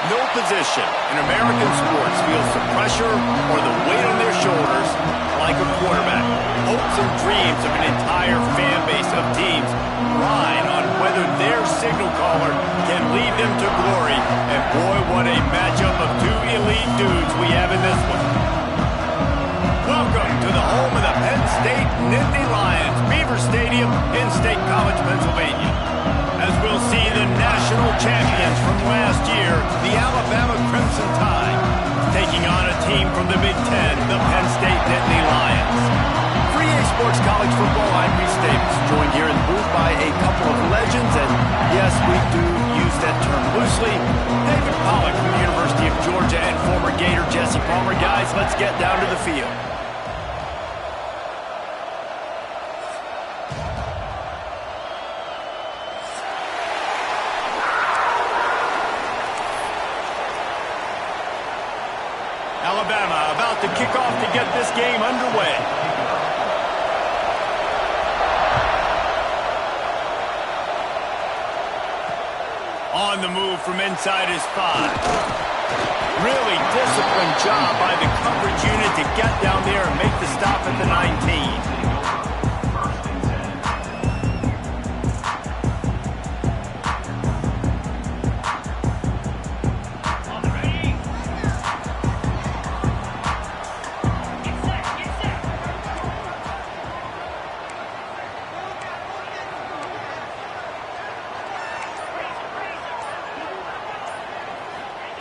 No position in American sports feels the pressure or the weight on their shoulders like a quarterback. Hopes and dreams of an entire fan base of teams ride on whether their signal caller can lead them to glory. And boy, what a matchup of two elite dudes we have in this one. Welcome to the home of the Penn State Nittany Lions, Beaver Stadium in State College, Pennsylvania. As we'll see the national champions from last year, the Alabama Crimson Tide, taking on a team from the Big Ten, the Penn State Nittany Lions. For EA Sports College Football, I'm Reese Davis, joined here in the booth by a couple of legends, and yes, we do use that term loosely. David Pollack from the University of Georgia and former Gator Jesse Palmer. Guys, let's get down to the field. Alabama about to kick off to get this game underway. On the move from inside his 5. Really disciplined job by the coverage unit to get down there and make the stop at the 19.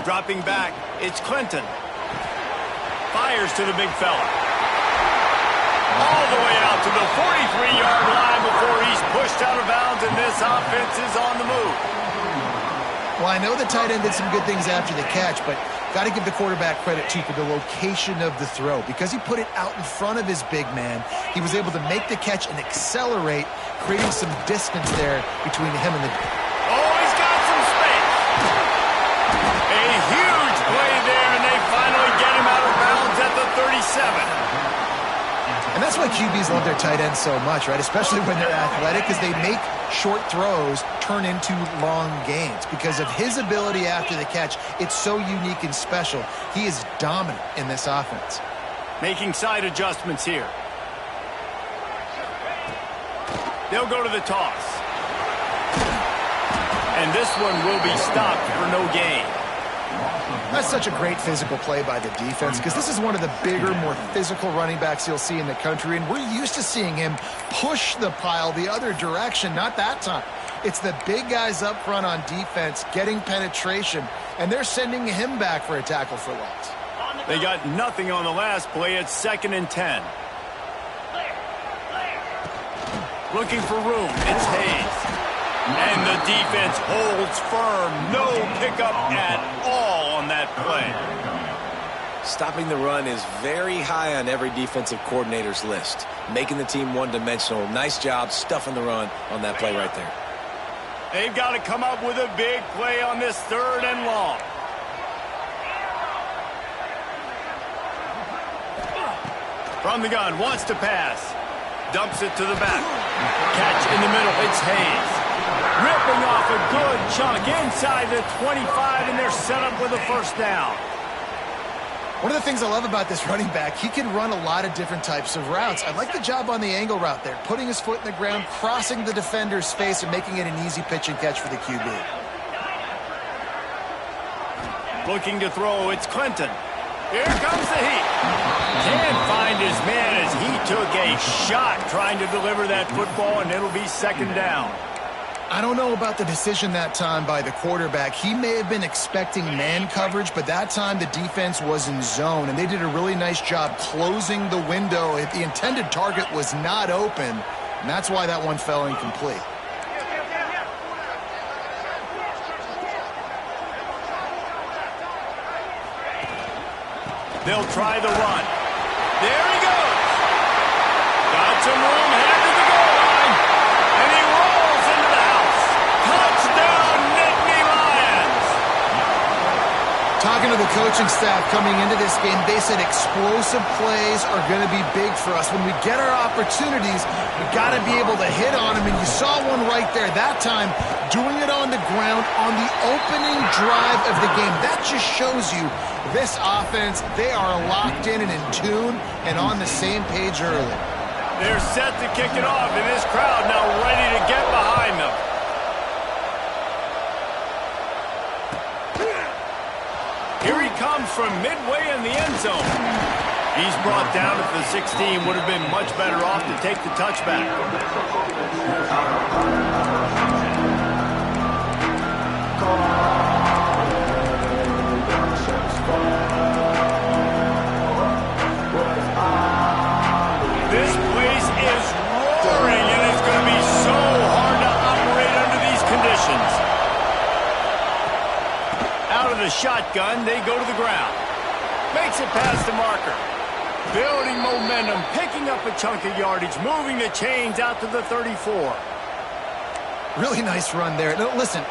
Dropping back, it's Clinton. Fires to the big fella. All the way out to the 43-yard line before he's pushed out of bounds, and this offense is on the move. Well, I know the tight end did some good things after the catch, but got to give the quarterback credit, too, for the location of the throw. Because he put it out in front of his big man, he was able to make the catch and accelerate, creating some distance there between him and the... Oh, he's got some space. A huge play there, and they finally get him out of bounds at the 37. And that's why QBs love their tight ends so much, right? Especially when they're athletic, because they make short throws turn into long gains. Because of his ability after the catch, it's so unique and special. He is dominant in this offense. Making side adjustments here. They'll go to the toss. And this one will be stopped for no gain. That's such a great physical play by the defense, because this is one of the bigger, more physical running backs you'll see in the country, and we're used to seeing him push the pile the other direction. Not that time. It's the big guys up front on defense getting penetration, and they're sending him back for a tackle for loss. They got nothing on the last play. It's 2nd and 10. Looking for room. It's Hayes. And the defense holds firm. No pickup at all on that play. Stopping the run is very high on every defensive coordinator's list. Making the team one-dimensional. Nice job stuffing the run on that play right there. They've got to come up with a big play on this 3rd and long. From the gun, wants to pass. Dumps it to the back. Catch in the middle. It's Hayes. Ripping off a good chunk inside the 25, and they're set up with a first down. One of the things I love about this running back, he can run a lot of different types of routes. I like the job on the angle route there, putting his foot in the ground, crossing the defender's face, and making it an easy pitch and catch for the QB. Looking to throw, it's Clinton. Here comes the heat. Can't find his man as he took a shot trying to deliver that football, and it'll be 2nd down. I don't know about the decision that time by the quarterback. He may have been expecting man coverage, but that time the defense was in zone, and they did a really nice job closing the window. The intended target was not open, and that's why that one fell incomplete. They'll try the run. There he goes. Got some room, headed to the goal line. And he rolls into the house. Touchdown, Nittany Lions. Talking to the coaching staff coming into this game, they said explosive plays are going to be big for us. When we get our opportunities, we got to be able to hit on them, and you saw one right there that time, doing it on the ground on the opening drive of the game. That just shows you this offense, they are locked in and in tune and on the same page early. They're set to kick it off, and this crowd now ready to get behind them. Here he comes from midway in the end zone. He's brought down at the 16. Would have been much better off to take the touchback. This place is roaring, and it's going to be so hard to operate under these conditions. Out of the shotgun, they go to the ground. Makes it past the marker. Building momentum, picking up a chunk of yardage, moving the chains out to the 34. Really nice run there. No, listen,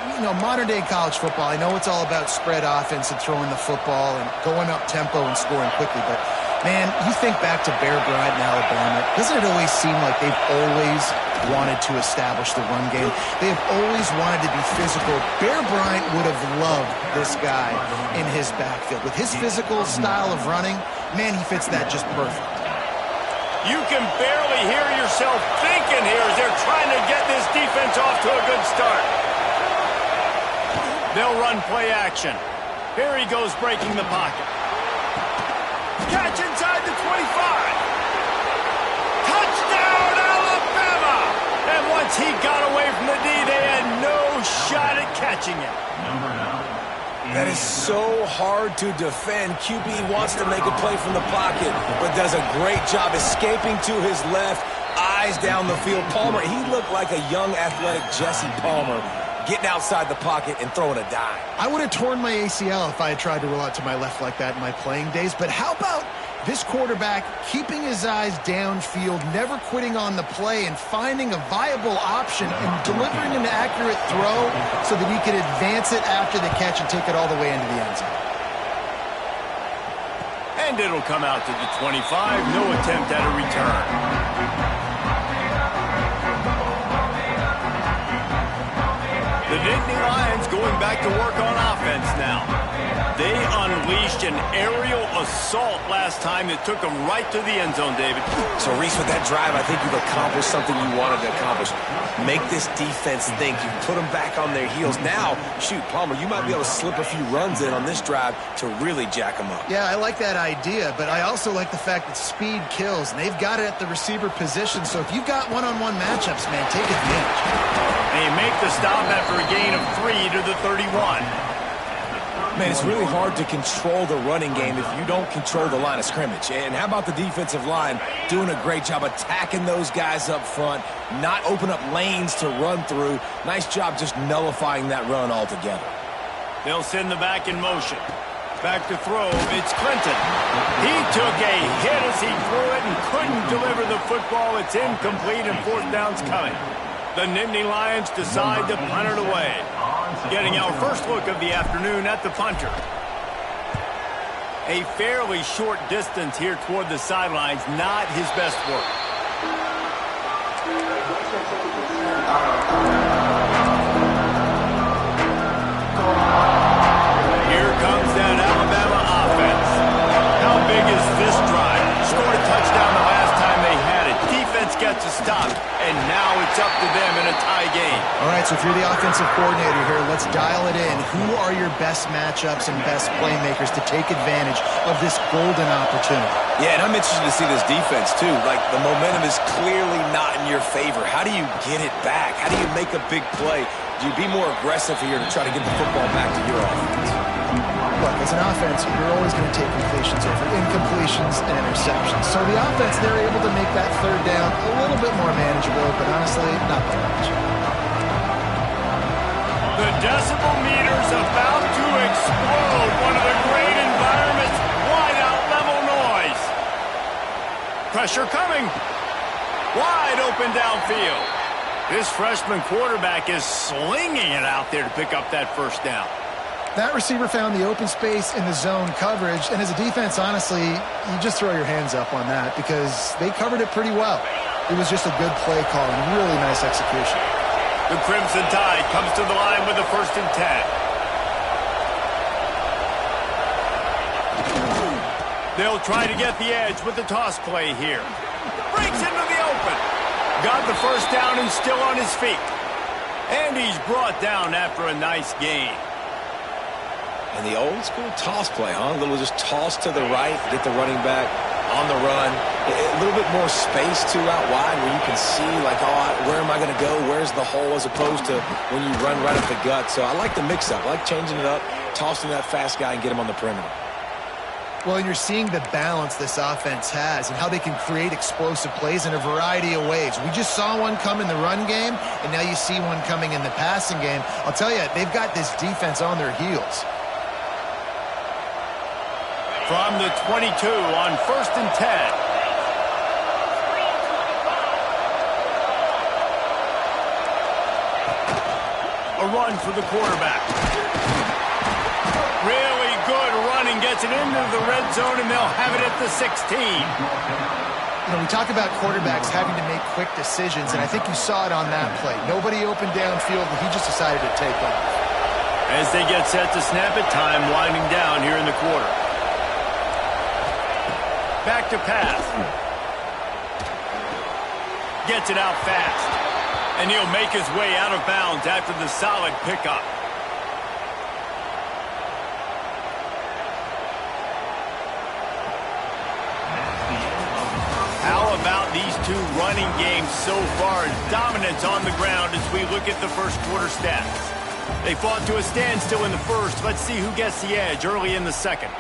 modern-day college football, I know it's all about spread offense and throwing the football and going up tempo and scoring quickly, but, man, you think back to Bear Bryant in Alabama, doesn't it always seem like they've always wanted to establish the run game? They have always wanted to be physical. Bear Bryant would have loved this guy in his backfield. With his physical style of running, man, he fits that just perfect. You can barely hear yourself thinking here as they're trying to get this defense off to a good start. They'll run play action. Here he goes breaking the pocket. Catch inside the 25. Touchdown, Alabama! And once he got away from the D, they had no shot at catching it. That is so hard to defend. QB wants to make a play from the pocket, but does a great job escaping to his left, eyes down the field. Palmer, he looked like a young, athletic Jesse Palmer, getting outside the pocket and throwing a dime. I would have torn my ACL if I had tried to roll out to my left like that in my playing days, but how about this quarterback keeping his eyes downfield, never quitting on the play, and finding a viable option and delivering an accurate throw so that he could advance it after the catch and take it all the way into the end zone. And it'll come out to the 25. No attempt at a return. The Nittany Lions going back to work on offense now. They unleashed an aerial assault last time that took them right to the end zone, David. So, Reese, with that drive, I think you've accomplished something you wanted to accomplish. Make this defense think. You put them back on their heels. Now, shoot, Palmer, you might be able to slip a few runs in on this drive to really jack them up. Yeah, I like that idea, but I also like the fact that speed kills, and they've got it at the receiver position. So if you've got one-on-one matchups, man, take advantage. They make the stop after a gain of 3 to the 31. Man, it's really hard to control the running game if you don't control the line of scrimmage. And how about the defensive line doing a great job attacking those guys up front, not open up lanes to run through. Nice job just nullifying that run altogether. They'll send the back in motion. Back to throw, it's Clinton. He took a hit as he threw it and couldn't deliver the football. It's incomplete and fourth down's coming. The Nittany Lions decide to punt it away. Getting our first look of the afternoon at the punter. A fairly short distance here toward the sidelines, not his best work. Here comes that Alabama offense. How big is this drive? Scored a touchdown the last time they had it. Defense gets a stop, and now it's up to them in a tie game. All right, so if you're the offensive coordinator here, let's dial it in. Who are your best matchups and best playmakers to take advantage of this golden opportunity? Yeah, and I'm interested to see this defense, too. Like, the momentum is clearly not in your favor. How do you get it back? How do you make a big play? Do you be more aggressive here to try to get the football back to your offense? Look, as an offense, you're always going to take completions over incompletions and interceptions. So the offense, they're able to make that third down a little bit more manageable, but honestly, not by much. The decibel meter's about to explode. One of the great environments, wide out level noise. Pressure coming. Wide open downfield. This freshman quarterback is slinging it out there to pick up that first down. That receiver found the open space in the zone coverage, and as a defense, honestly, you just throw your hands up on that because they covered it pretty well. It was just a good play call and really nice execution. The Crimson Tide comes to the line with a 1st and 10. They'll try to get the edge with the toss play here. Breaks into the open. Got the 1st down and still on his feet. And he's brought down after a nice gain. And the old school toss play, huh? A little just toss to the right, get the running back on the run. A little bit more space, too, out wide where you can see, like, oh, where am I going to go? Where's the hole? As opposed to when you run right at the gut. So I like the mix-up. I like changing it up, tossing that fast guy and get him on the perimeter. Well, and you're seeing the balance this offense has and how they can create explosive plays in a variety of ways. We just saw one come in the run game, and now you see one coming in the passing game. I'll tell you, they've got this defense on their heels. From the 22 on 1st and 10. A run for the quarterback. Really good running, gets it into the red zone, and they'll have it at the 16. You know, we talk about quarterbacks having to make quick decisions, and I think you saw it on that play. Nobody opened downfield, but he just decided to take off. As they get set to snap it, time winding down here in the quarter. Back to pass. Gets it out fast. And he'll make his way out of bounds after the solid pickup. How about these two running games so far? Dominance on the ground as we look at the first quarter stats. They fought to a standstill in the first. Let's see who gets the edge early in the second.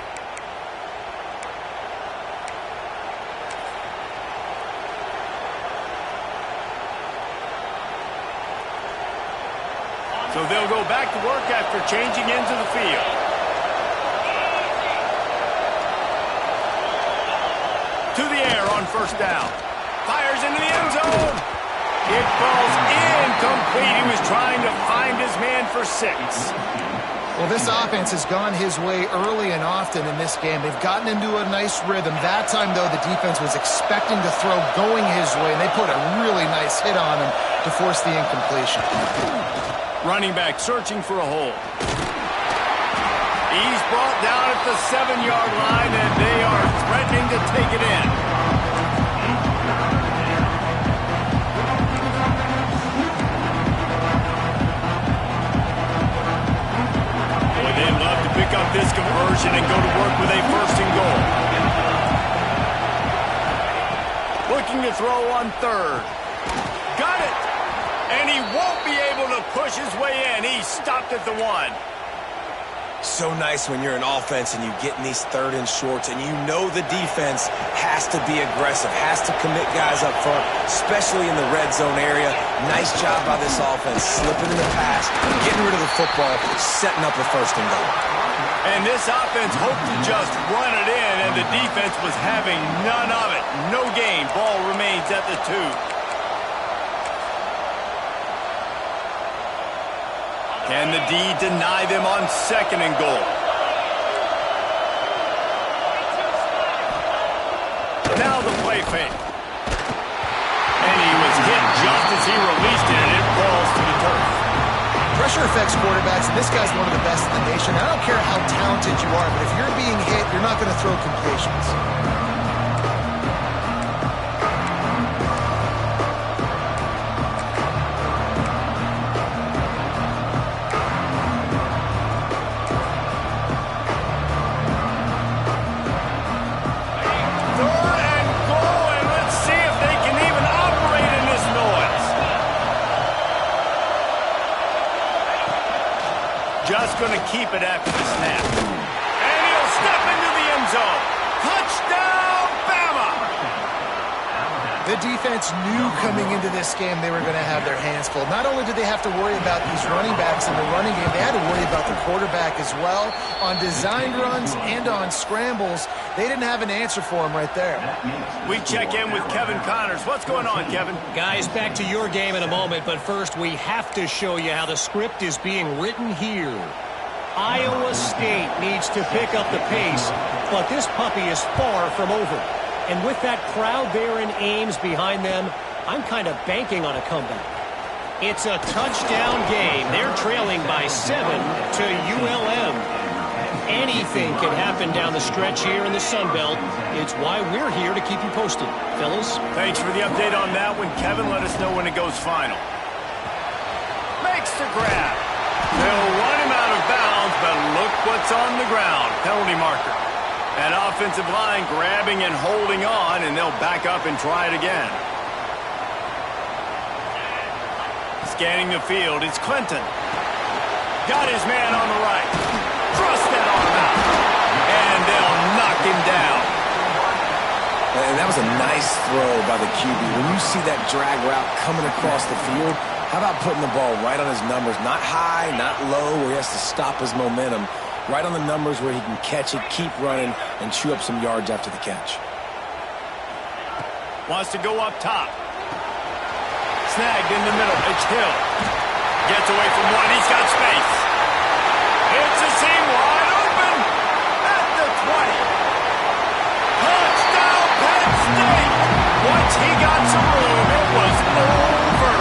So they'll go back to work after changing into the field. To the air on 1st down. Fires into the end zone. It falls incomplete. He was trying to find his man for 6. Well, this offense has gone his way early and often in this game. They've gotten into a nice rhythm. That time, though, the defense was expecting to throw going his way, and they put a really nice hit on him to force the incompletion. Running back searching for a hole. He's brought down at the 7-yard line, and they are threatening to take it in. Boy, they'd love to pick up this conversion and go to work with a 1st and goal. Looking to throw on 3rd. Got it! And he won't be able to push his way in. He stopped at the 1. So nice when you're an offense and you get in these 3rd and shorts and you know the defense has to be aggressive, has to commit guys up front, especially in the red zone area. Nice job by this offense, slipping in the pass, getting rid of the football, setting up a 1st and goal. And this offense hoped to just run it in, and the defense was having none of it. No gain. Ball remains at the 2. Can the D deny them on 2nd and goal? Now the play fake. And he was hit just as he released it, and it falls to the turf. Pressure affects quarterbacks, and this guy's one of the best in the nation. I don't care how talented you are, but if you're being hit, you're not going to throw completions. Just going to keep it after the snap. And he'll step into the end zone. Touchdown, Bama! The defense knew coming into this game they were going to have their hands full. Not only did they have to worry about these running backs in the running game, they had to worry about the quarterback as well. On designed runs and on scrambles, they didn't have an answer for him right there. We check in with Kevin Connors. What's going on, Kevin? Guys, back to your game in a moment, but first we have to show you how the script is being written here. Iowa State needs to pick up the pace, but this puppy is far from over. And with that crowd there in Ames behind them, I'm kind of banking on a comeback. It's a touchdown game. They're trailing by 7 to ULM. Anything can happen down the stretch here in the Sun Belt. It's why we're here to keep you posted. Fellas? Thanks for the update on that one, Kevin. Let us know when it goes final. Makes the grab. They'll run him out of bounds, but look what's on the ground. Penalty marker. That offensive line grabbing and holding on, and they'll back up and try it again. Scanning the field, it's Clinton. Got his man on the right. Thrust that arm out. And they'll knock him down. And that was a nice throw by the QB. When you see that drag route coming across the field, how about putting the ball right on his numbers? Not high, not low, where he has to stop his momentum. Right on the numbers where he can catch it, keep running, and chew up some yards after the catch. Wants to go up top. Snagged in the middle. It's Hill. Gets away from one. He's got space. It's a seam wide open at the 20. Touchdown, Penn State. Once he got some room, it was over.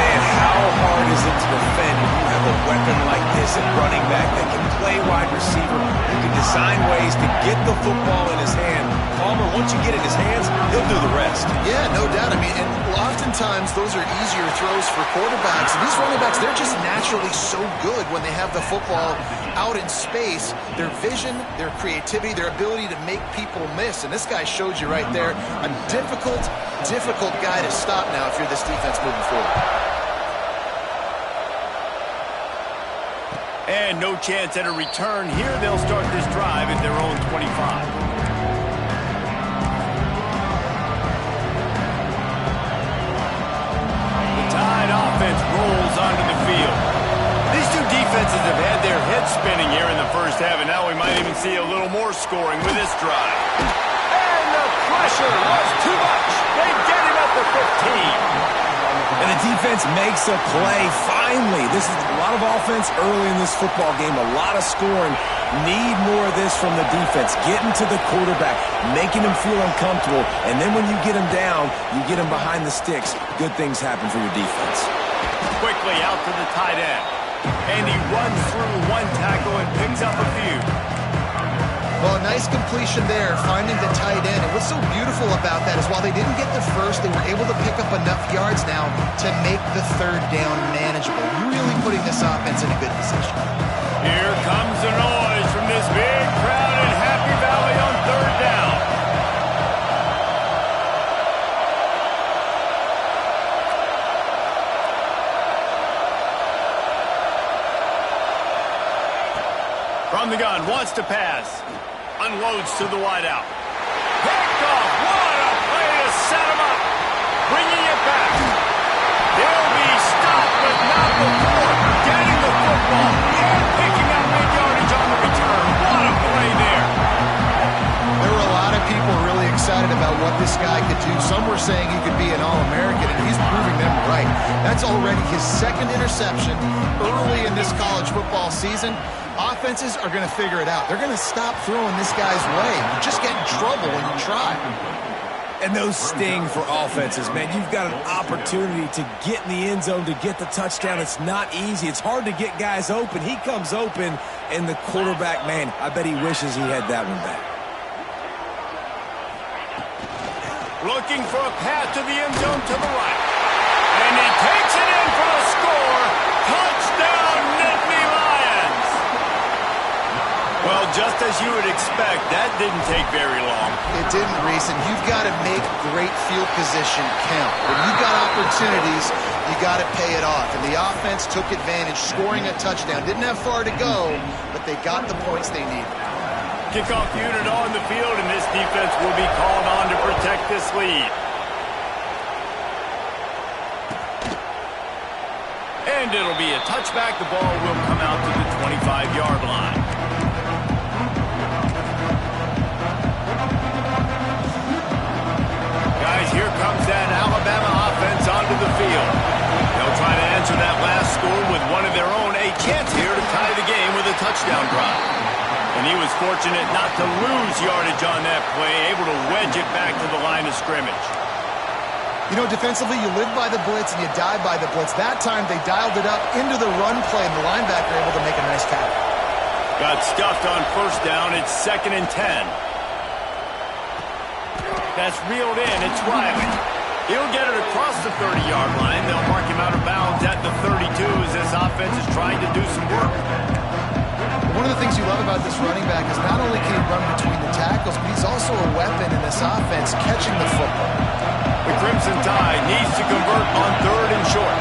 Man, how hard is it to defend when you have a weapon like this at running back that can play wide receiver, who can design ways to get the football in his hand? Palmer, once you get it in his hands, he'll do the rest. Yeah, no doubt. I mean, and oftentimes those are easier throws for quarterbacks. And these running backs, they're just naturally so good when they have the football out in space. Their vision, their creativity, their ability to make people miss. And this guy showed you right there, a difficult guy to stop now if you're this defense moving forward. And no chance at a return here. They'll start this drive at their own 25. Offense rolls onto the field. These two defenses have had their heads spinning here in the first half, and now we might even see a little more scoring with this drive. And the pressure was too much. They get him at the 15. And the defense makes a play. Finally, this is a lot of offense early in this football game, a lot of scoring. Need more of this from the defense. Getting to the quarterback, making him feel uncomfortable, and then when you get him down, you get him behind the sticks. Good things happen for your defense. Quickly out to the tight end. And he runs through one tackle and picks up a few. Well, a nice completion there, finding the tight end. And what's so beautiful about that is while they didn't get the first, they were able to pick up enough yards now to make the third down manageable. Really putting this offense in a good position. Here comes the noise from this big crowd in Happy Valley on third down. From the gun, wants to pass. Unloads to the wideout. Picked off. What a play to set him up. Bringing it back. They'll be stopped, but not before getting the football and picking up big yardage on the return. What a play there. There were a lot of people really excited about what this guy could do. Some were saying he could be an All-American, and he's proving them right. That's already his second interception early in this college football season. Offenses are going to figure it out. They're going to stop throwing this guy's way. You just get in trouble when you try. And those sting for offenses, man. You've got an opportunity to get in the end zone, to get the touchdown. It's not easy. It's hard to get guys open. He comes open, and the quarterback, man, I bet he wishes he had that one back. Looking for a path to the end zone to the right. And he takes it in for a score. Touchdown, Nittany Lions. Well, just as you would expect, that didn't take very long. It didn't, Reese, and you've got to make great field position count. When you've got opportunities, you got to pay it off. And the offense took advantage, scoring a touchdown. Didn't have far to go, but they got the points they needed. Kickoff unit on the field, and this defense will be called on to protect this lead. And it'll be a touchback. The ball will come out to the 25-yard line. Guys, here comes that Alabama offense onto the field. They'll try to answer that last score with one of their own. A chance here to touchdown drive. And he was fortunate not to lose yardage on that play, able to wedge it back to the line of scrimmage. You know, defensively, you live by the blitz and you die by the blitz. That time, they dialed it up into the run play, and the linebacker able to make a nice tackle. Got stuffed on first down. It's 2nd and 10. That's reeled in. It's Riley. He'll get it across the 30-yard line. They'll mark him out of bounds at the 32 as this offense is trying to do some work. One of the things you love about this running back is not only can he run between the tackles, but he's also a weapon in this offense catching the football. The Crimson Tide needs to convert on 3rd and short.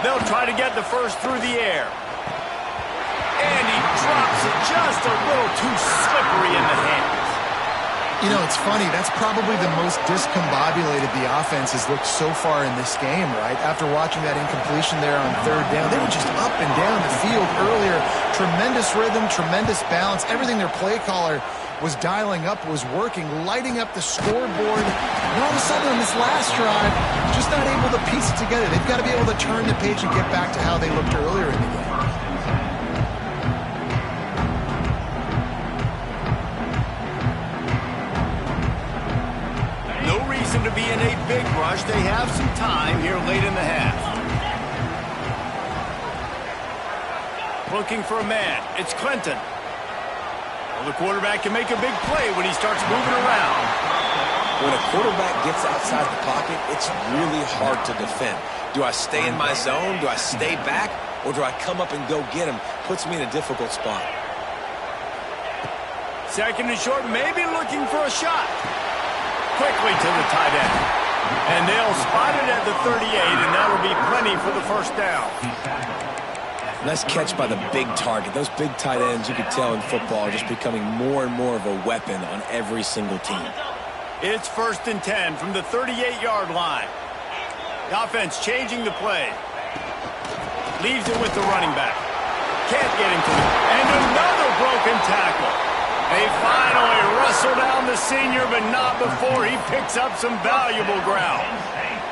They'll try to get the first through the air. And he drops it just a little too slippery in the hands. You know, it's funny. That's probably the most discombobulated the offense has looked so far in this game, right? After watching that incompletion there on 3rd down, they were just up and down the field earlier. Tremendous rhythm, tremendous balance. Everything their play caller was dialing up was working, lighting up the scoreboard. And all of a sudden on this last drive, just not able to piece it together. They've got to be able to turn the page and get back to how they looked earlier in the game. To be in a big rush. They have some time here late in the half. Looking for a man. It's Clinton. Well, the quarterback can make a big play when he starts moving around. When a quarterback gets outside the pocket, it's really hard to defend. Do I stay in my zone? Do I stay back? Or do I come up and go get him? Puts me in a difficult spot. 2nd and short, maybe looking for a shot. Quickly to the tight end. And they'll spot it at the 38, and that'll be plenty for the first down. Nice catch by the big target. Those big tight ends, you could tell in football, are just becoming more and more of a weapon on every single team. It's 1st and 10 from the 38-yard line. The offense changing the play. Leaves it with the running back. Can't get him to it. And another broken tackle. They finally wrestle down the senior, but not before he picks up some valuable ground.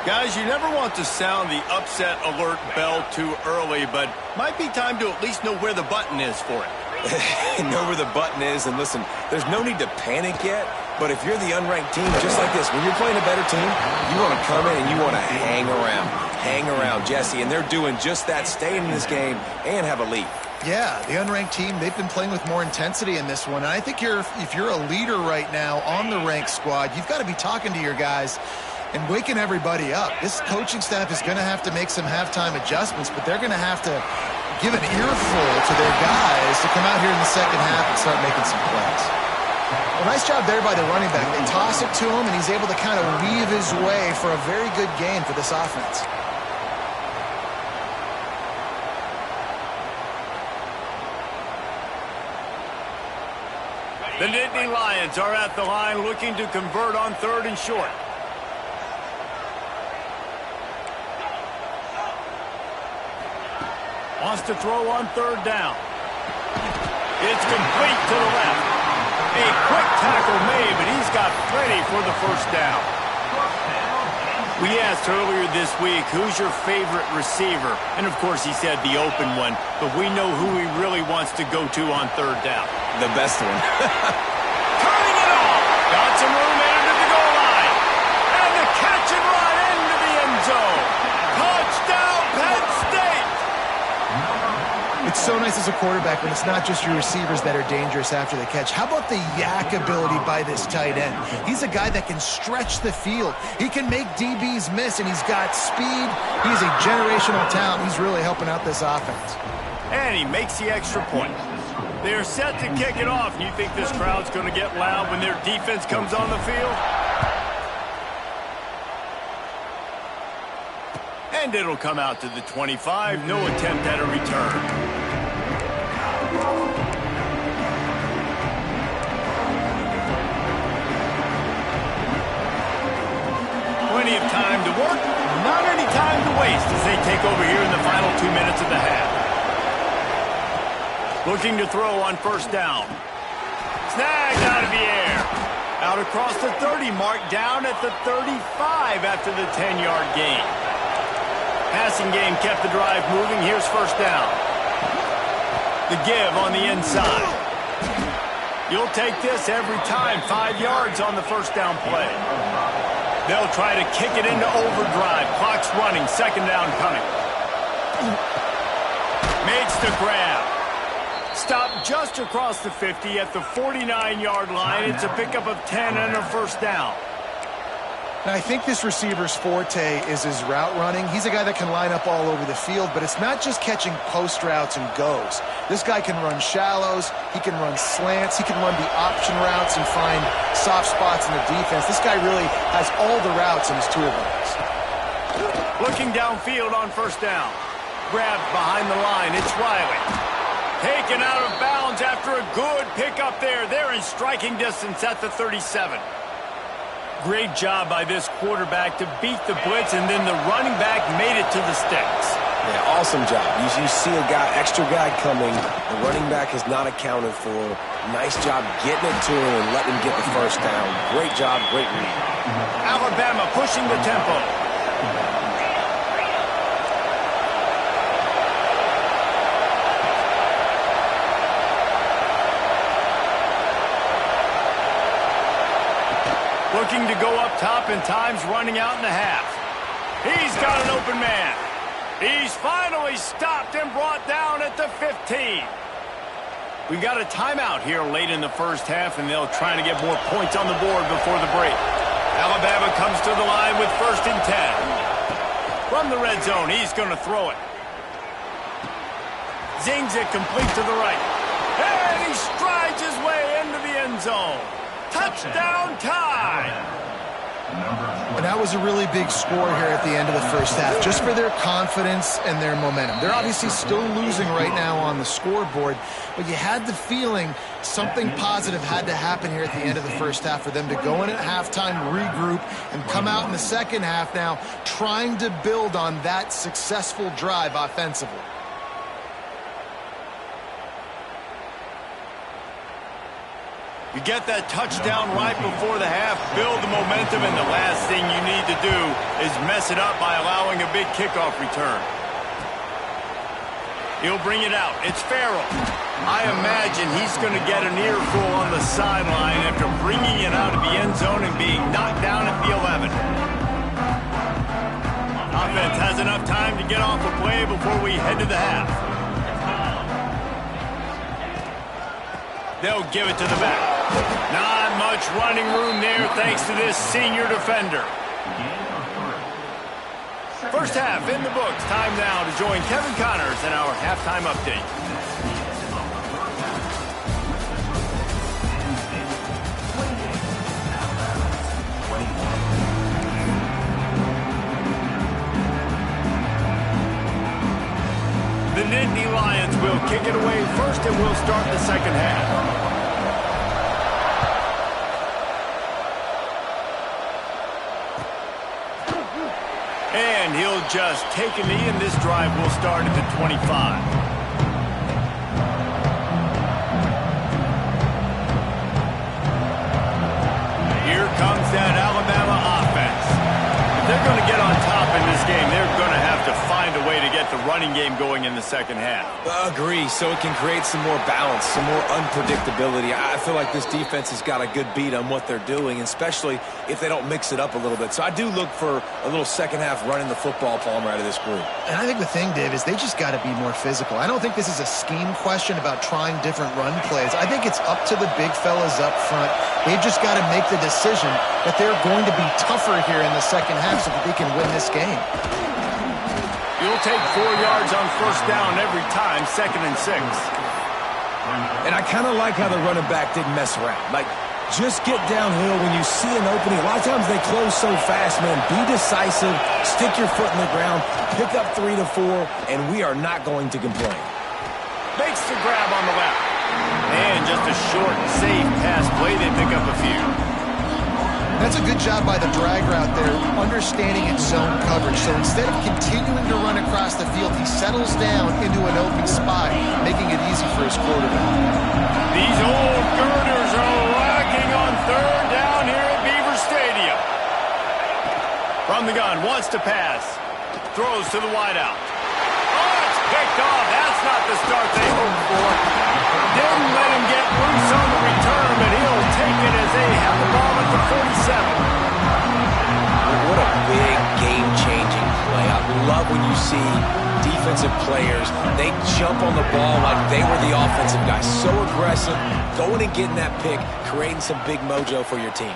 Guys, you never want to sound the upset alert bell too early, but might be time to at least know where the button is for it. Know where the button is, and listen, there's no need to panic yet, but if you're the unranked team, just like this, when you're playing a better team, you want to come in and you want to hang around. Hang around, Jesse, and they're doing just that, staying in this game and have a lead. Yeah, the unranked team, they've been playing with more intensity in this one. And I think if you're a leader right now on the ranked squad, you've got to be talking to your guys and waking everybody up. This coaching staff is going to have to make some halftime adjustments, but they're going to have to give an earful to their guys to come out here in the second half and start making some plays. Well, nice job there by the running back. They toss it to him, and he's able to kind of weave his way for a very good gain for this offense. The Nittany Lions are at the line looking to convert on 3rd and short. Wants to throw on 3rd down. It's complete to the left. A quick tackle made, but he's got plenty for the first down. We asked earlier this week, who's your favorite receiver? And of course he said the open one, but we know who he really wants to go to on 3rd down. The best one. Turning it off. Got some room into the goal line. And the catch and run into the end zone. Touchdown, Penn State. It's so nice as a quarterback when it's not just your receivers that are dangerous after the catch. How about the yak ability by this tight end? He's a guy that can stretch the field. He can make DBs miss, and he's got speed. He's a generational talent. He's really helping out this offense. And he makes the extra point. They're set to kick it off. You think this crowd's going to get loud when their defense comes on the field? And it'll come out to the 25. No attempt at a return. Plenty of time to work, not any time to waste as they take over here in the final 2 minutes of the half. Looking to throw on 1st down. Snagged out of the air. Out across the 30 mark, down at the 35 after the 10-yard gain. Passing game kept the drive moving. Here's 1st down. The give on the inside. You'll take this every time. 5 yards on the first down play. They'll try to kick it into overdrive. Clock's running. Second down coming. Makes the grab. Stop just across the 50 at the 49-yard line. It's a pickup of 10 and a first down. Now, I think this receiver's forte is his route running. He's a guy that can line up all over the field, but it's not just catching post routes and goes. This guy can run shallows, he can run slants, he can run the option routes and find soft spots in the defense. This guy really has all the routes in his toolbox. Looking downfield on first down. Grabbed behind the line. It's Riley. Taken out of bounds after a good pickup there. They're in striking distance at the 37. Great job by this quarterback to beat the blitz, and then the running back made it to the sticks. Yeah, awesome job. You see a extra guy coming. The running back is not accounted for. Nice job getting it to him and letting him get the first down. Great job, great read. Alabama pushing the tempo. Looking to go up top, and time's running out in the half. He's got an open man. He's finally stopped and brought down at the 15. We got a timeout here late in the first half, and they'll try to get more points on the board before the break. Alabama comes to the line with 1st and 10. From the red zone, he's going to throw it. Zings it complete to the right. And he strides his way into the end zone. Touchdown time! And that was a really big score here at the end of the first half, just for their confidence and their momentum. They're obviously still losing right now on the scoreboard, but you had the feeling something positive had to happen here at the end of the first half for them to go in at halftime, regroup, and come out in the second half now trying to build on that successful drive offensively. You get that touchdown right before the half, build the momentum, and the last thing you need to do is mess it up by allowing a big kickoff return. He'll bring it out. It's Farrell. I imagine he's going to get an earful on the sideline after bringing it out of the end zone and being knocked down at the 11. Offense has enough time to get off the play before we head to the half. They'll give it to the back. Not much running room there thanks to this senior defender. First half in the books. Time now to join Kevin Connors in our halftime update. The Nittany Lions will kick it away first, and we'll start the second half. And he'll just take a knee, and this drive will start at the 25. Here comes that Alabama offense. If they're going to get on top in this game, they're going to have to find a way to get the running game going in the second half. Agree, so it can create some more balance, some more unpredictability. I feel like this defense has got a good beat on what they're doing, especially if they don't mix it up a little bit. So I do look for a little second half running the football, Palmer, out of this group. And I think the thing, Dave, is they just got to be more physical. I don't think this is a scheme question about trying different run plays. I think it's up to the big fellas up front. They've just got to make the decision that they're going to be tougher here in the second half so that they can win this game. You'll take 4 yards on first down every time, 2nd and 6. And I kind of like how the running back didn't mess around. Like, just get downhill when you see an opening. A lot of times they close so fast, man. Be decisive, stick your foot in the ground, pick up 3 to 4, and we are not going to complain. Makes the grab on the left. And just a short, safe pass play. They pick up a few. That's a good job by the drag route there, understanding its zone coverage. So instead of continuing to run across the field, he settles down into an open spot, making it easy for his quarterback. These old girders are rocking on third down here at Beaver Stadium. From the gun, wants to pass. Throws to the wideout. Oh, it's picked off. That's not the start they hoped for. Didn't let him get loose on the return, but he'll take it as they have the ball at the 47. What a big game-changing play. I love when you see defensive players, they jump on the ball like they were the offensive guys. So aggressive, going and getting that pick, creating some big mojo for your team.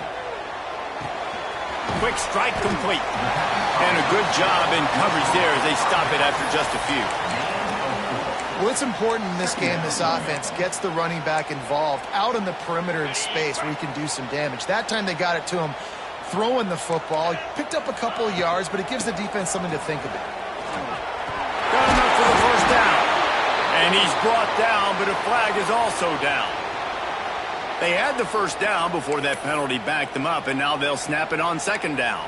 Quick strike complete. And a good job in coverage there as they stop it after just a few. Well, it's important in this game this offense gets the running back involved out in the perimeter in space where he can do some damage. That time they got it to him throwing the football. He picked up a couple of yards, but it gives the defense something to think about. Got enough for the first down. And he's brought down, but a flag is also down. They had the first down before that penalty backed them up, and now they'll snap it on second down.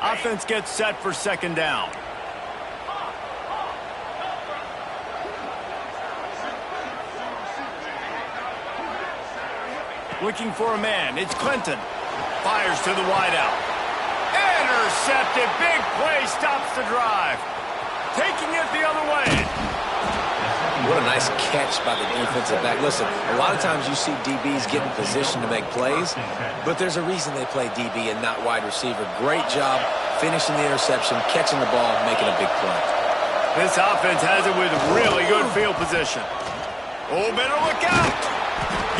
Offense gets set for second down. Looking for a man. It's Clinton. Fires to the wideout. Intercepted. Big play. Stops the drive. Taking it the other way. What a nice catch by the defensive back. Listen, a lot of times you see DBs get in position to make plays, but there's a reason they play DB and not wide receiver. Great job finishing the interception, catching the ball, making a big play. This offense has it with really good field position. Oh, better look out.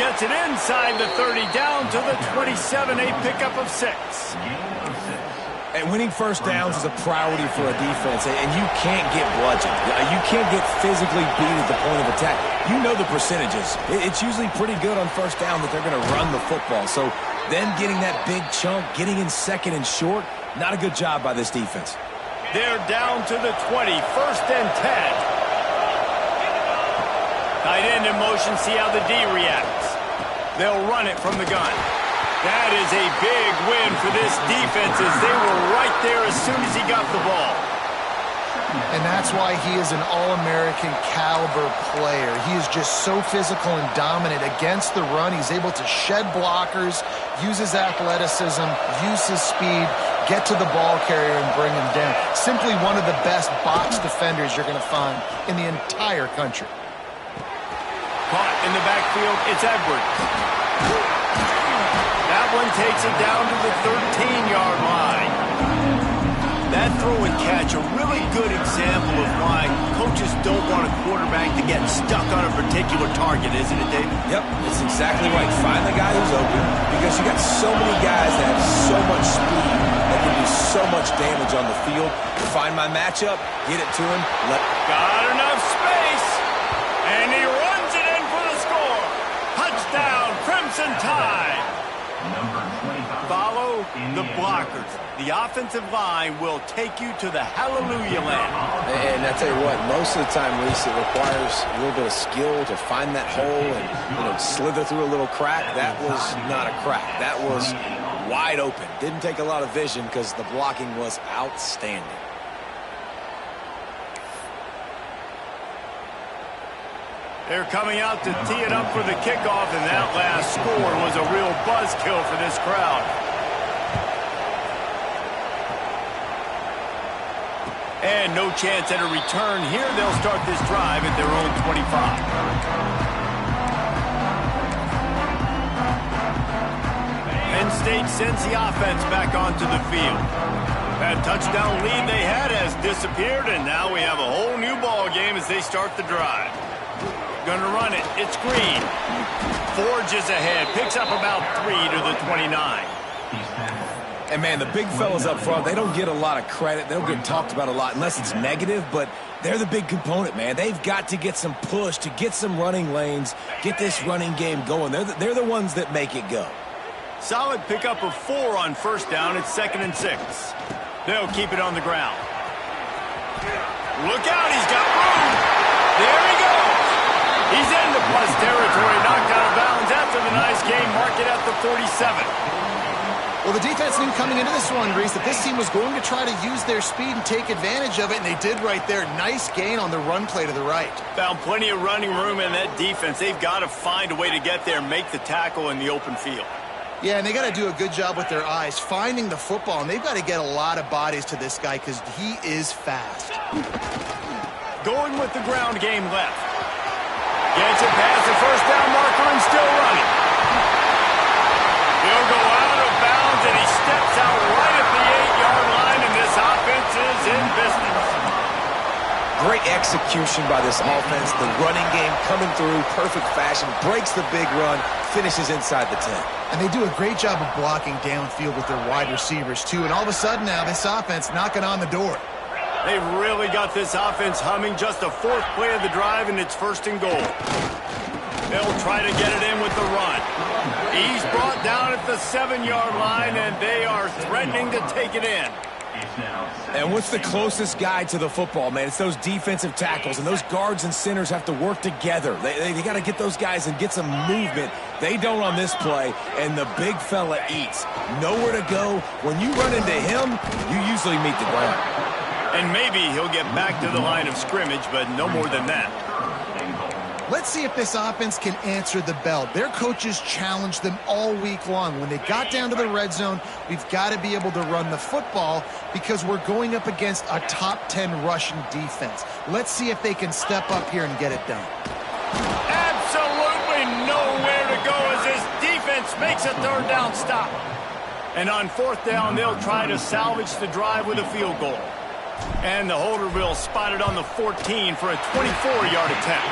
Gets it inside the 30, down to the 27, a pickup of 6. And winning first downs is a priority for a defense, and you can't get bludgeoned. You can't get physically beat at the point of attack. You know the percentages. It's usually pretty good on first down that they're going to run the football. So them getting that big chunk, getting in second and short, not a good job by this defense. They're down to the 20, first and 10. Tight end in motion, see how the D reacts. They'll run it from the gun. That is a big win for this defense as they were right there as soon as he got the ball. And that's why he is an All-American caliber player. He is just so physical and dominant against the run. He's able to shed blockers, use his athleticism, use his speed, get to the ball carrier and bring him down. Simply one of the best box defenders you're going to find in the entire country. Caught in the backfield, it's Edwards. That one takes it down to the 13-yard line. That throw and catch, a really good example of why coaches don't want a quarterback to get stuck on a particular target, isn't it, David? Yep, it's exactly right. Find the guy who's open, because you got so many guys that have so much speed that can do so much damage on the field. Find my matchup, get it to him. Got enough space, and he runs it in for the score. Touchdown, Crimson Tide. Follow the blockers. The offensive line will take you to the hallelujah land. And I tell you what, most of the time, Reese, it requires a little bit of skill to find that hole and slither through a little crack. That was not a crack. That was wide open. Didn't take a lot of vision because the blocking was outstanding. They're coming out to tee it up for the kickoff, and that last score was a real buzzkill for this crowd. And no chance at a return here. They'll start this drive at their own 25. Penn State sends the offense back onto the field. That touchdown lead they had has disappeared, and now we have a whole new ball game as they start the drive. Gonna run it. It's Green. Forges ahead. Picks up about 3 to the 29. And, man, the big fellas up front, they don't get a lot of credit. They don't get talked about a lot unless it's negative, but they're the big component, man. They've got to get some push to get some running lanes, get this running game going. They're the ones that make it go. Solid pickup of 4 on first down. It's 2nd and 6. They'll keep it on the ground. Look out. He's got room. There he goes. He's into plus territory, knocked out of bounds after the nice game. Mark it at the 47. Well, the defense knew coming into this one, Reese, that this team was going to try to use their speed and take advantage of it, and they did right there. Nice gain on the run play to the right. Found plenty of running room in that defense. They've got to find a way to get there, make the tackle in the open field. Yeah, and they got to do a good job with their eyes, finding the football, and they've got to get a lot of bodies to this guy because he is fast. Going with the ground game left. Gets it past the first down marker and still running. He'll go out of bounds, and he steps out right at the 8-yard line, and this offense is in business. Great execution by this offense. The running game coming through, perfect fashion, breaks the big run, finishes inside the 10. And they do a great job of blocking downfield with their wide receivers, too. And all of a sudden now, this offense knocking on the door. They've really got this offense humming. Just the 4th play of the drive, and it's 1st and goal. They'll try to get it in with the run. He's brought down at the 7-yard line, and they are threatening to take it in. And what's the closest guy to the football, man? It's those defensive tackles, and those guards and centers have to work together. They got to get those guys and get some movement. They don't on this play, and the big fella eats. Nowhere to go. When you run into him, you usually meet the ground. And maybe he'll get back to the line of scrimmage, but no more than that. Let's see if this offense can answer the bell. Their coaches challenged them all week long. When they got down to the red zone, we've got to be able to run the football because we're going up against a top 10 Russian defense. Let's see if they can step up here and get it done. Absolutely nowhere to go as this defense makes a 3rd down stop. And on 4th down, they'll try to salvage the drive with a field goal. And the holder will spot it on the 14 for a 24-yard attempt.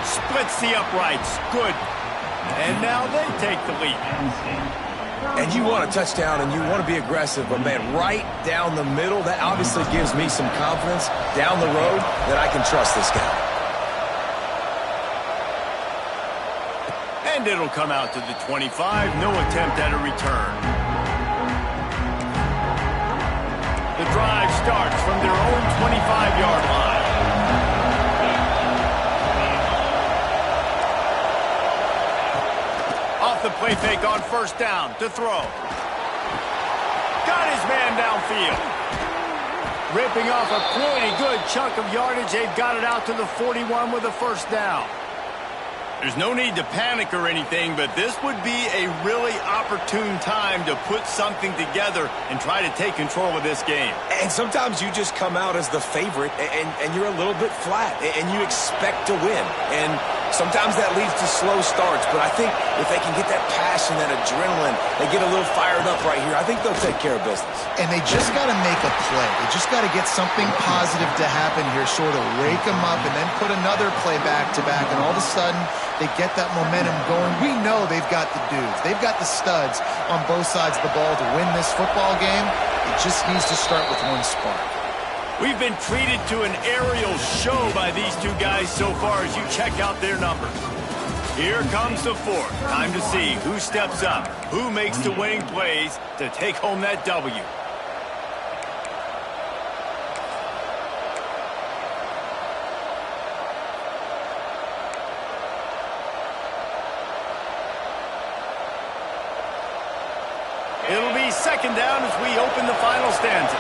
Splits the uprights. Good. And now they take the lead. And you want a touchdown and you want to be aggressive, but man, right down the middle, that obviously gives me some confidence down the road that I can trust this guy. And it'll come out to the 25. No attempt at a return. The drive starts from their own 25-yard line. Off the play fake on 1st down to throw. Got his man downfield. Ripping off a pretty good chunk of yardage. They've got it out to the 41 with a 1st down. There's no need to panic or anything, but this would be a really opportune time to put something together and try to take control of this game. And sometimes you just come out as the favorite, and you're a little bit flat, and you expect to win. And sometimes that leads to slow starts, but I think if they can get that passion, that adrenaline, they get a little fired up right here, I think they'll take care of business. And they just got to make a play. They just got to get something positive to happen here, sort of wake them up, and then put another play back-to-back, and all of a sudden they get that momentum going. We know they've got the dudes. They've got the studs on both sides of the ball to win this football game. It just needs to start with one spark. We've been treated to an aerial show by these two guys so far as you check out their numbers. Here comes the 4th. Time to see who steps up, who makes the winning plays to take home that W. It'll be 2nd down as we open the final stanza.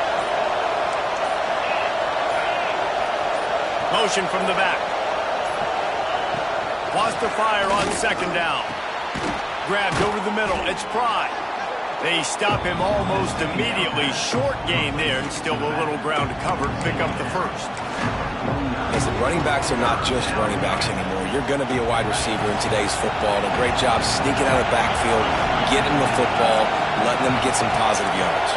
Motion from the back. Wants to fire on 2nd down. Grabbed over the middle. It's Pride. They stop him almost immediately. Short gain there, and still a little ground to cover. Pick up the 1st. Listen, running backs are not just running backs anymore. You're going to be a wide receiver in today's football. And a great job sneaking out of the backfield, getting the football, letting them get some positive yards.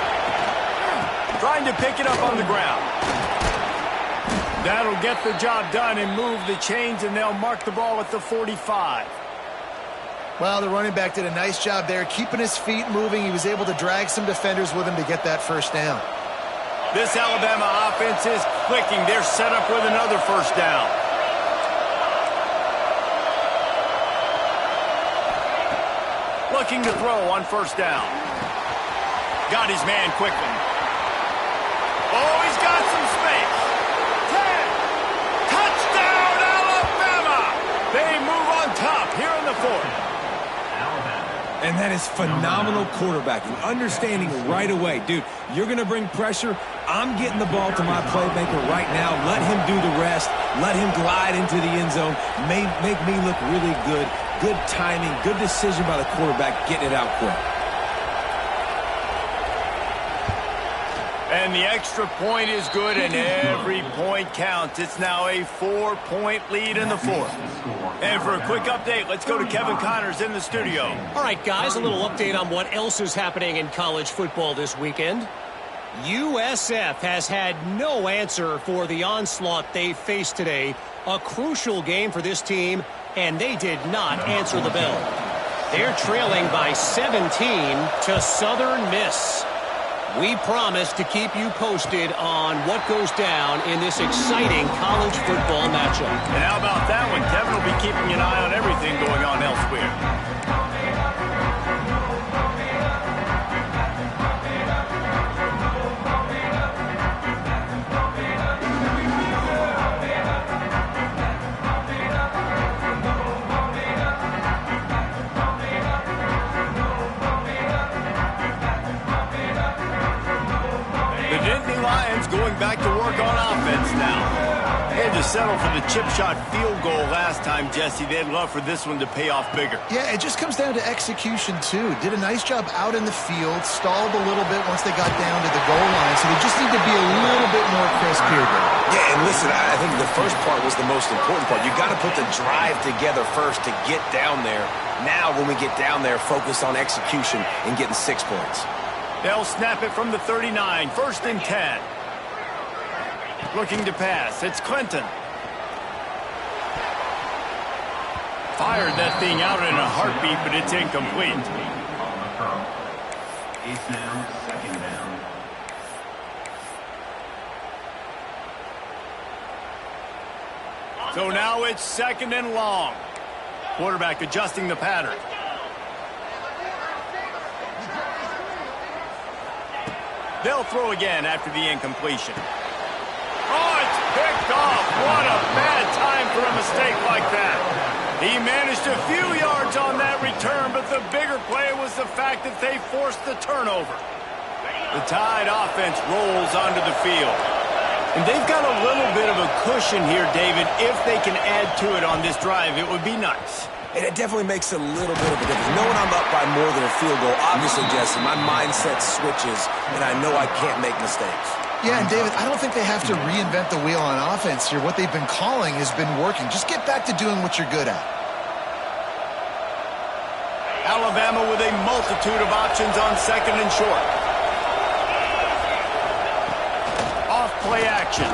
Trying to pick it up on the ground. That'll get the job done and move the chains, and they'll mark the ball at the 45. Well, the running back did a nice job there, keeping his feet moving. He was able to drag some defenders with him to get that 1st down. This Alabama offense is clicking. They're set up with another 1st down. Looking to throw on 1st down. Got his man quickly. Oh, he's got some space. 10. Touchdown, Alabama! They move on top here in the 4th. And that is phenomenal quarterbacking. Understanding right away. Dude, you're going to bring pressure. I'm getting the ball to my playmaker right now. Let him do the rest. Let him glide into the end zone. Make me look really good Good timing, good decision by the quarterback getting it out quick. And the extra point is good, and every point counts. It's now a 4-point lead in the fourth. And for a quick update, let's go to Kevin Connors in the studio. All right, guys, a little update on what else is happening in college football this weekend. USF has had no answer for the onslaught they faced today. A crucial game for this team, and they did not answer the bell. They're trailing by 17 to Southern Miss. We promise to keep you posted on what goes down in this exciting college football matchup. And how about that one? Kevin will be keeping an eye on everything going on elsewhere. Going back to work on offense now. They had to settle for the chip shot field goal last time, Jesse. They'd love for this one to pay off bigger. Yeah, it just comes down to execution, too. Did a nice job out in the field, stalled a little bit once they got down to the goal line, so they just need to be a little bit more crisp here, Dave. Yeah, and listen, I think the first part was the most important part. You got to put the drive together first to get down there. Now, when we get down there, focus on execution and getting 6 points. They'll snap it from the 39, 1st and 10. Looking to pass. It's Clinton. Fired that thing out in a heartbeat, but it's incomplete. So now it's 2nd and long. Quarterback adjusting the pattern. They'll throw again after the incompletion. Oh, it's picked off. What a bad time for a mistake like that. He managed a few yards on that return, but the bigger play was the fact that they forced the turnover. The Tide offense rolls onto the field. And they've got a little bit of a cushion here, David. If they can add to it on this drive, it would be nice. And it definitely makes a little bit of a difference. Knowing I'm up by more than a field goal, obviously, Jesse, my mindset switches, and I know I can't make mistakes. Yeah, and David, I don't think they have to reinvent the wheel on offense here. What they've been calling has been working. Just get back to doing what you're good at. Alabama with a multitude of options on 2nd and short. Off play action.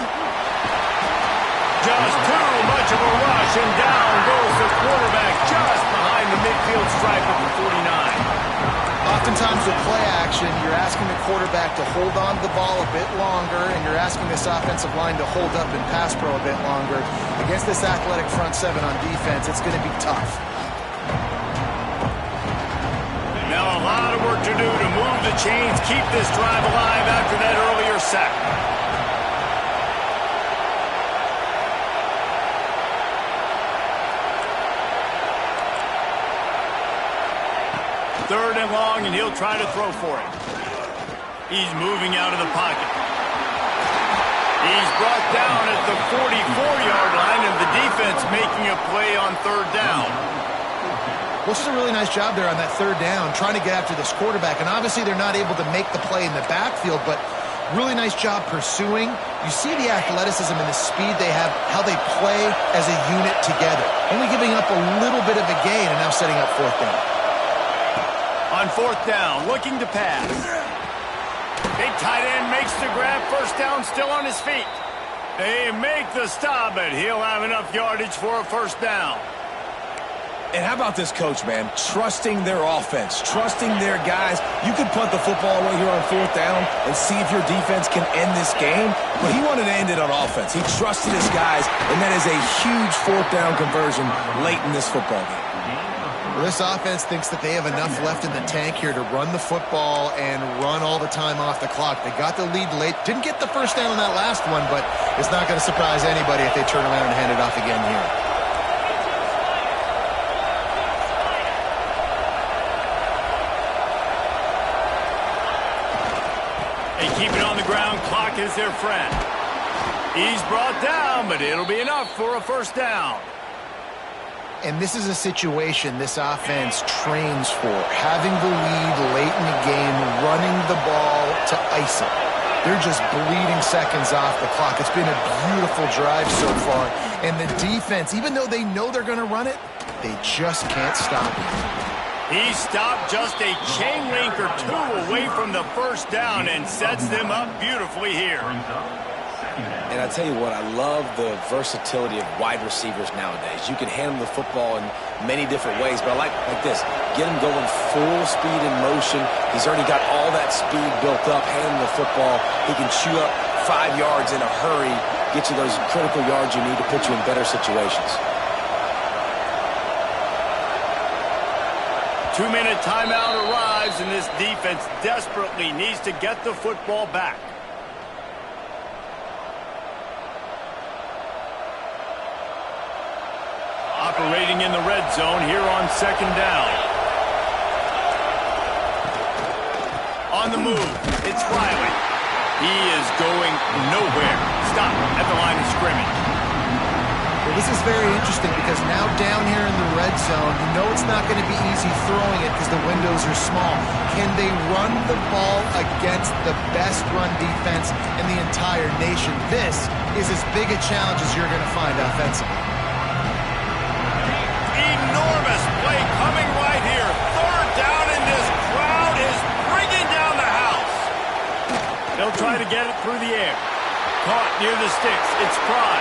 Just too much of a rush, and down goes the quarterback just behind the midfield stripe of the 49. Oftentimes with play action, you're asking the quarterback to hold on to the ball a bit longer, and you're asking this offensive line to hold up and pass pro a bit longer. Against this athletic front seven on defense, it's going to be tough. Now a lot of work to do to move the chains, keep this drive alive after that earlier sack. Third and long, and he'll try to throw for it. He's moving out of the pocket. He's brought down at the 44-yard line, and the defense making a play on 3rd down. Well, this is a really nice job there on that 3rd down, trying to get after this quarterback. And obviously they're not able to make the play in the backfield, but really nice job pursuing. You see the athleticism and the speed they have, how they play as a unit together. Only giving up a little bit of a gain and now setting up 4th down. On 4th down, looking to pass. Big tight end makes the grab, 1st down, still on his feet. They make the stop, but he'll have enough yardage for a 1st down. And how about this coach, man? Trusting their offense, trusting their guys. You could punt the football away here on 4th down and see if your defense can end this game, but he wanted to end it on offense. He trusted his guys, and that is a huge 4th down conversion late in this football game. Well, this offense thinks that they have enough left in the tank here to run the football and run all the time off the clock. They got the lead late. Didn't get the 1st down on that last one, but it's not going to surprise anybody if they turn around and hand it off again here. They keep it on the ground. Clock is their friend. He's brought down, but it'll be enough for a 1st down. And this is a situation this offense trains for, having the lead late in the game, running the ball to ice it. They're just bleeding seconds off the clock. It's been a beautiful drive so far. And the defense, even though they know they're going to run it, they just can't stop it. He stopped just a chain link or two away from the first down and sets them up beautifully here. And I tell you what, I love the versatility of wide receivers nowadays. You can hand them the football in many different ways, but I like this. Get him going full speed in motion. He's already got all that speed built up. Hand him the football. He can chew up 5 yards in a hurry, get you those critical yards you need to put you in better situations. 2-minute timeout arrives, and this defense desperately needs to get the football back. Operating in the red zone here on second down. On the move, it's Riley. He is going nowhere. Stop at the line of scrimmage. Well, this is very interesting because now down here in the red zone, you know it's not going to be easy throwing it because the windows are small. Can they run the ball against the best run defense in the entire nation? This is as big a challenge as you're going to find offensively. Enormous play coming right here. Third down, and this crowd is bringing down the house. They'll try to get it through the air. Caught near the sticks. It's Fry.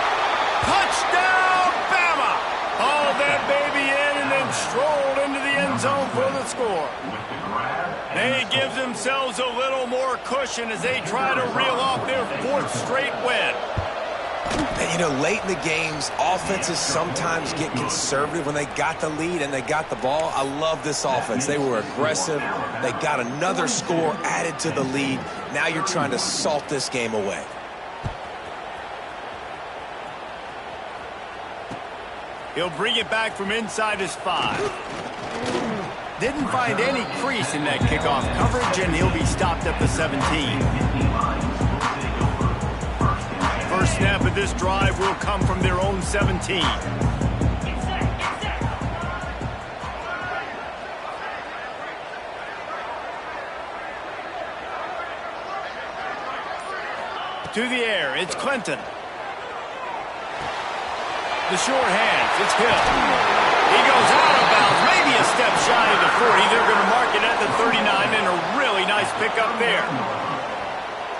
Touchdown, Bama! Hauled that baby in and then strolled into the end zone for the score. They give themselves a little more cushion as they try to reel off their 4th straight win. And, you know, late in the games, offenses sometimes get conservative when they got the lead and they got the ball. I love this offense. They were aggressive. They got another score added to the lead. Now you're trying to salt this game away. He'll bring it back from inside his 5. Didn't find any crease in that kickoff coverage, and he'll be stopped at the 17. First snap of this drive will come from their own 17. To the air, it's Clinton. The short hands, it's Hill. He goes out of bounds, maybe a step shy of the 40. They're going to mark it at the 39, and a really nice pickup there.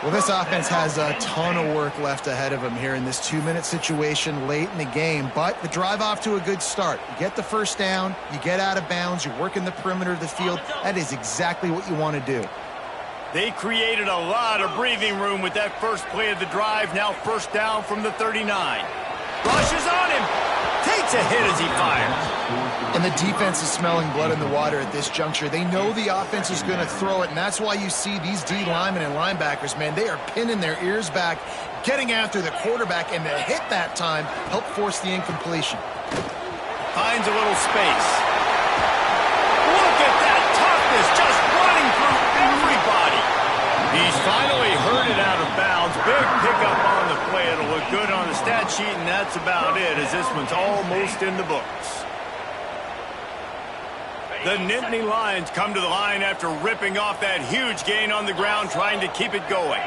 Well, this offense has a ton of work left ahead of them here in this 2-minute situation late in the game, but the drive off to a good start. You get the first down, you get out of bounds, you work in the perimeter of the field. That is exactly what you want to do. They created a lot of breathing room with that first play of the drive. Now first down from the 39. Rushes on him. Takes a hit as he fires. And the defense is smelling blood in the water at this juncture. They know the offense is going to throw it, and that's why you see these D linemen and linebackers, man, they are pinning their ears back, getting after the quarterback, and the hit that time helped force the incompletion. Finds a little space. Look at that toughness, just running through everybody. He's finally heard it out of bounds. Big pickup on the play. It'll look good on the stat sheet, and that's about it, as this one's almost in the books. The Nittany Lions come to the line after ripping off that huge gain on the ground, trying to keep it going.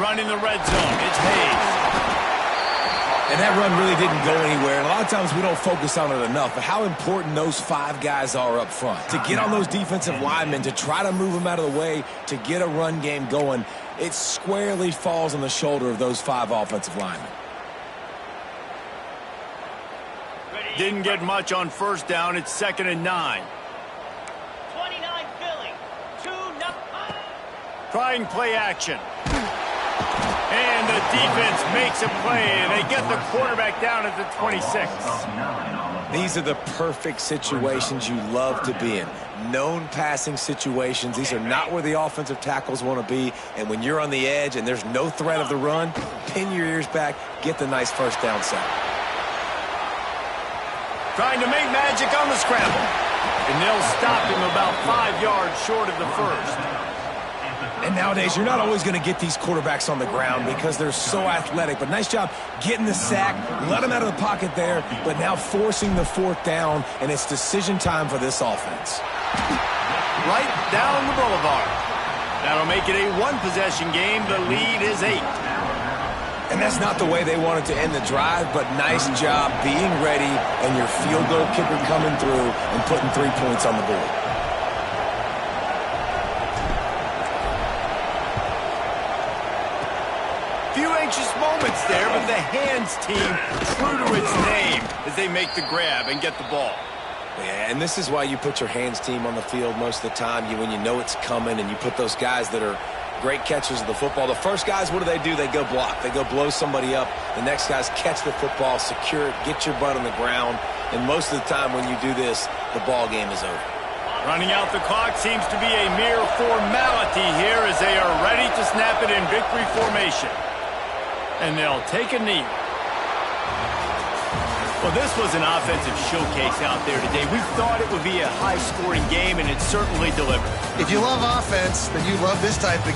Running the red zone, it's Hayes. And that run really didn't go anywhere. And a lot of times we don't focus on it enough, but how important those 5 guys are up front. To get on those defensive linemen, to try to move them out of the way, to get a run game going, it squarely falls on the shoulder of those 5 offensive linemen. Didn't get much on first down. It's 2nd and 9. 29 Philly. 2-0. Trying play action. And the defense makes a play, and they get the quarterback down at the 26. These are the perfect situations you love to be in. Known passing situations. These are not where the offensive tackles want to be. And when you're on the edge and there's no threat of the run, pin your ears back, get the nice first down sack. Trying to make magic on the scramble. And they'll stop him about 5 yards short of the first. And nowadays, you're not always going to get these quarterbacks on the ground because they're so athletic. But nice job getting the sack, let him out of the pocket there, but now forcing the fourth down, and it's decision time for this offense. Right down the boulevard. That'll make it a one-possession game. The lead is 8. And that's not the way they wanted to end the drive, but nice job being ready and your field goal kicker coming through and putting 3 points on the board. Few anxious moments there, but the hands team true to its name as they make the grab and get the ball. Yeah, and this is why you put your hands team on the field most of the time, when you know it's coming, and you put those guys that are great catchers of the football. The first guys, what do? They go block. They go blow somebody up. The next guys catch the football, secure it, get your butt on the ground. And most of the time when you do this, the ball game is over. Running out the clock seems to be a mere formality here as they are ready to snap it in victory formation. And they'll take a knee. Well, this was an offensive showcase out there today. We thought it would be a high-scoring game, and it certainly delivered. If you love offense, then you love this type of game.